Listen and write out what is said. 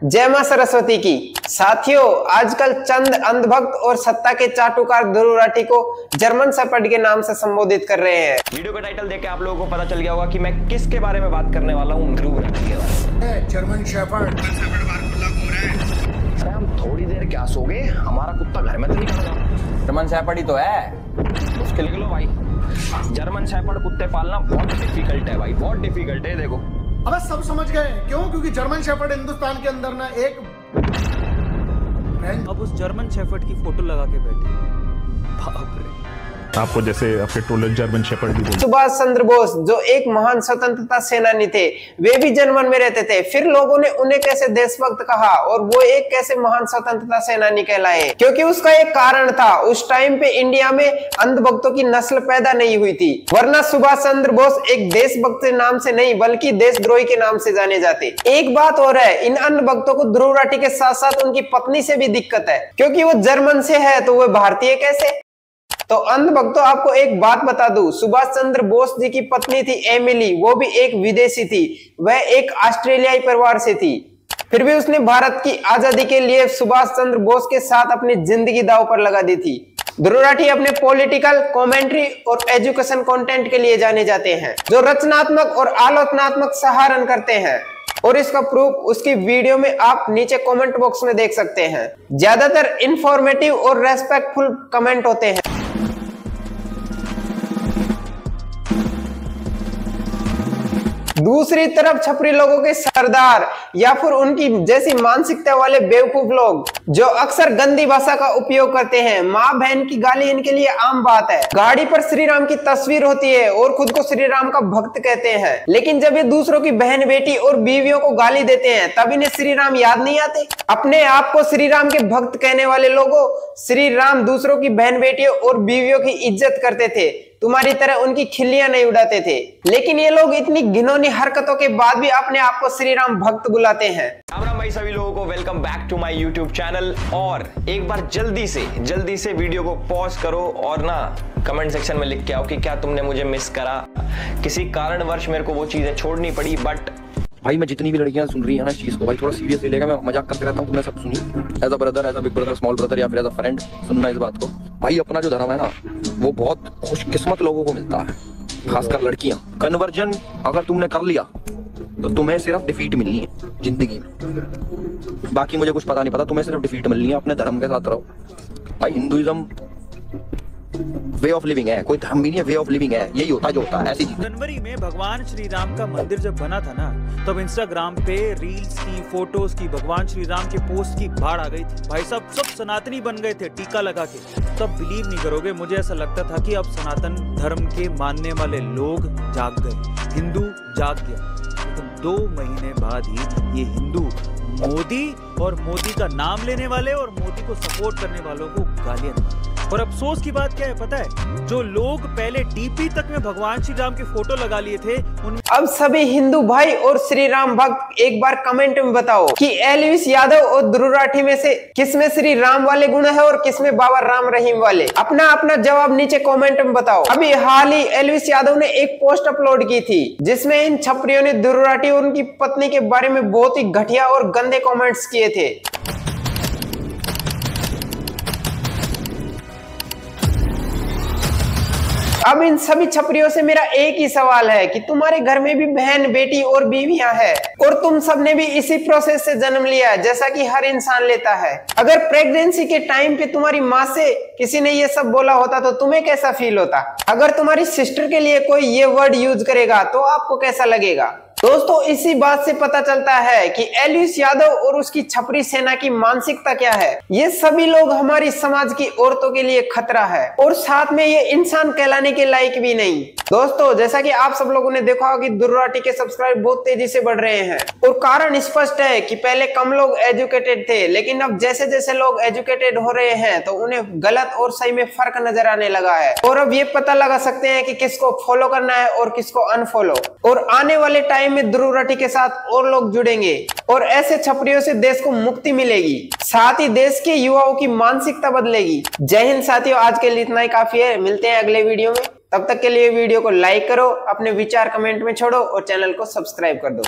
जय मां सरस्वती की। साथियों, आजकल चंद अंधभक्त और सत्ता के चाटुकार ध्रुव राठी को जर्मन शेपर्ड के नाम से संबोधित कर रहे हैं। वीडियो का टाइटल देख के आप लोगों को पता चल गया होगा कि मैं किसके बारे में बात करने वाला हूँ। ध्रुव राठी के बारे में। जर्मन शेपर्ड अरे हम थोड़ी देर क्या सोगे, हमारा कुत्ता घर में तो नहीं करता। जर्मन शेपर्ड ही तो है, उसके लिख लो भाई। जर्मन शेपर्ड कुत्ते पालना बहुत डिफिकल्ट है भाई, बहुत डिफिकल्ट है। देखो अब सब समझ गए क्यों? क्योंकि जर्मन शेपर्ड हिंदुस्तान के अंदर ना एक अब उस जर्मन शेपर्ड की फोटो लगा के बैठे। बाप रे। आपको जैसे आपके टोले जर्मन शेपर्ड भी बोलते। सुभाष चंद्र बोस जो एक महान स्वतंत्रता सेनानी थे, वे भी जर्मन में रहते थे। फिर लोगों ने उन्हें कैसे देशभक्त कहा और वो एक कैसे महान स्वतंत्रता सेनानी कहलाए? क्योंकि उसका एक कारण था, उस टाइम पे इंडिया में अंधभक्तों की नस्ल पैदा नहीं हुई थी। वरना सुभाष चंद्र बोस एक देशभक्त के नाम से नहीं बल्कि देशद्रोही के नाम से जाने जाते। एक बात और है, इन अंधभक्तों को ध्रुव राठी के साथ साथ उनकी पत्नी से भी दिक्कत है, क्योंकि वो जर्मन से है तो वो भारतीय कैसे? तो अंधभक्तों, आपको एक बात बता दूं, सुभाष चंद्र बोस जी की पत्नी थी एमिली, वो भी एक विदेशी थी। वह एक ऑस्ट्रेलियाई परिवार से थी। फिर भी उसने भारत की आजादी के लिए सुभाष चंद्र बोस के साथ अपनी जिंदगी दांव पर लगा दी थी। ध्रुव राठी अपने पॉलिटिकल कमेंट्री और एजुकेशन कंटेंट के लिए जाने जाते हैं, जो रचनात्मक और आलोचनात्मक सहारण करते हैं। और इसका प्रूफ उसकी वीडियो में आप नीचे कमेंट बॉक्स में देख सकते हैं। ज्यादातर इंफॉर्मेटिव और रेस्पेक्टफुल कमेंट होते हैं। दूसरी तरफ छपरी लोगों के सरदार या फिर उनकी जैसी मानसिकता वाले बेवकूफ लोग जो अक्सर गंदी भाषा का उपयोग करते हैं। माँ बहन की गाली इनके लिए आम बात है। गाड़ी पर श्री राम की तस्वीर होती है और खुद को श्री राम का भक्त कहते हैं, लेकिन जब ये दूसरों की बहन बेटी और बीवियों को गाली देते हैं तब इन्हें श्री राम याद नहीं आते। अपने आप को श्री राम के भक्त कहने वाले लोगों, श्री राम दूसरों की बहन बेटियों और बीवियों की इज्जत करते थे, तुम्हारी तरह उनकी खिल्लियां नहीं उड़ाते थे। लेकिन ये लोग इतनी घिनौनी हरकतों के बाद भी अपने आप को श्री राम भक्त बुलाते हैं। राम भाई, सभी लोगों को welcome back to my YouTube channel. और एक बार जल्दी से वीडियो को पॉज करो और ना कमेंट सेक्शन में लिख के आओ कि क्या तुमने मुझे मिस करा। किसी कारणवश मेरे को वो चीजें छोड़नी पड़ी, बट भाई मैं जितनी भी लड़कियां सुन रही है ना इस चीज को, भाई थोड़ा सीरियसली लेगा। मैं मजाक करते रहता हूँ, तुमने सब सुनी as a brother, as a big brother, small brother या फिर एज अ फ्रेंड सुनना इस बात को। भाई अपना जो धर्म है ना, वो बहुत खुशकिस्मत लोगों को मिलता है, खासकर लड़कियां। कन्वर्जन अगर तुमने कर लिया तो तुम्हें सिर्फ डिफीट मिलनी है जिंदगी में। बाकी मुझे कुछ पता नहीं, पता तुम्हें सिर्फ डिफीट मिलनी है। अपने धर्म के साथ रहो भाई। हिंदुइज्म वे ऑफ लिविंग है, कोई धर्म भी नहीं है, वे ऑफ लिविंग है। यही होता जो होता है ऐसी। जनवरी में भगवान श्री राम का मंदिर जब बना था ना, तब इंस्टाग्राम पे रील्स की, फोटोज की, भगवान श्री राम के पोस्ट की बाढ़ आ गई थी। भाई सब सनातनी बन गए थे टीका लगा के। तब बिलीव नहीं करोगे, मुझे ऐसा लगता था कि अब सनातन धर्म के मानने वाले लोग जाग गए, हिंदू जाग गया। लेकिन 2 महीने बाद ही ये हिंदू मोदी और मोदी का नाम लेने वाले और मोदी को सपोर्ट करने वालों को गालियां देते। और अफसोस की बात क्या है पता है? जो लोग पहले डीपी तक में भगवान श्री राम की फोटो लगा लिए थे अब सभी हिंदू भाई और श्री राम भक्त एक बार कमेंट में बताओ कि एलविस यादव और ध्रुव राठी में से किसमें श्री राम वाले गुण है और किसमें बाबा राम रहीम वाले। अपना जवाब नीचे कमेंट में बताओ। अभी हाल ही एलविस यादव ने एक पोस्ट अपलोड की थी जिसमें इन छपरियों ने ध्रुव राठी और उनकी पत्नी के बारे में बहुत ही घटिया और गंदे कमेंट्स किए थे। अब इन सभी छपरियों से मेरा एक ही सवाल है कि तुम्हारे घर में भी बहन बेटी और बीवियां हैं और तुम सबने भी इसी प्रोसेस से जन्म लिया है जैसा कि हर इंसान लेता है। अगर प्रेगनेंसी के टाइम पे तुम्हारी माँ से किसी ने ये सब बोला होता तो तुम्हें कैसा फील होता? अगर तुम्हारी सिस्टर के लिए कोई ये वर्ड यूज करेगा तो आपको कैसा लगेगा? दोस्तों, इसी बात से पता चलता है कि एलविस यादव और उसकी छपरी सेना की मानसिकता क्या है। ये सभी लोग हमारी समाज की औरतों के लिए खतरा है और साथ में ये इंसान कहलाने के लायक भी नहीं। दोस्तों, जैसा कि आप सब लोगों ने देखा होगा कि ध्रुव राठी के सब्सक्राइब बहुत तेजी से बढ़ रहे हैं और कारण स्पष्ट है कि पहले कम लोग एजुकेटेड थे, लेकिन अब जैसे जैसे लोग एजुकेटेड हो रहे हैं तो उन्हें गलत और सही में फर्क नजर आने लगा है और अब ये पता लगा सकते हैं कि किसको फॉलो करना है और किसको अनफॉलो। और आने वाले टाइम में ध्रुव राठी के साथ और लोग जुड़ेंगे और ऐसे छपरियों से देश को मुक्ति मिलेगी, साथ ही देश के युवाओं की मानसिकता बदलेगी। जय हिंद साथियों, आज के लिए इतना ही काफी है। मिलते हैं अगले वीडियो में, तब तक के लिए वीडियो को लाइक करो, अपने विचार कमेंट में छोड़ो और चैनल को सब्सक्राइब कर दो।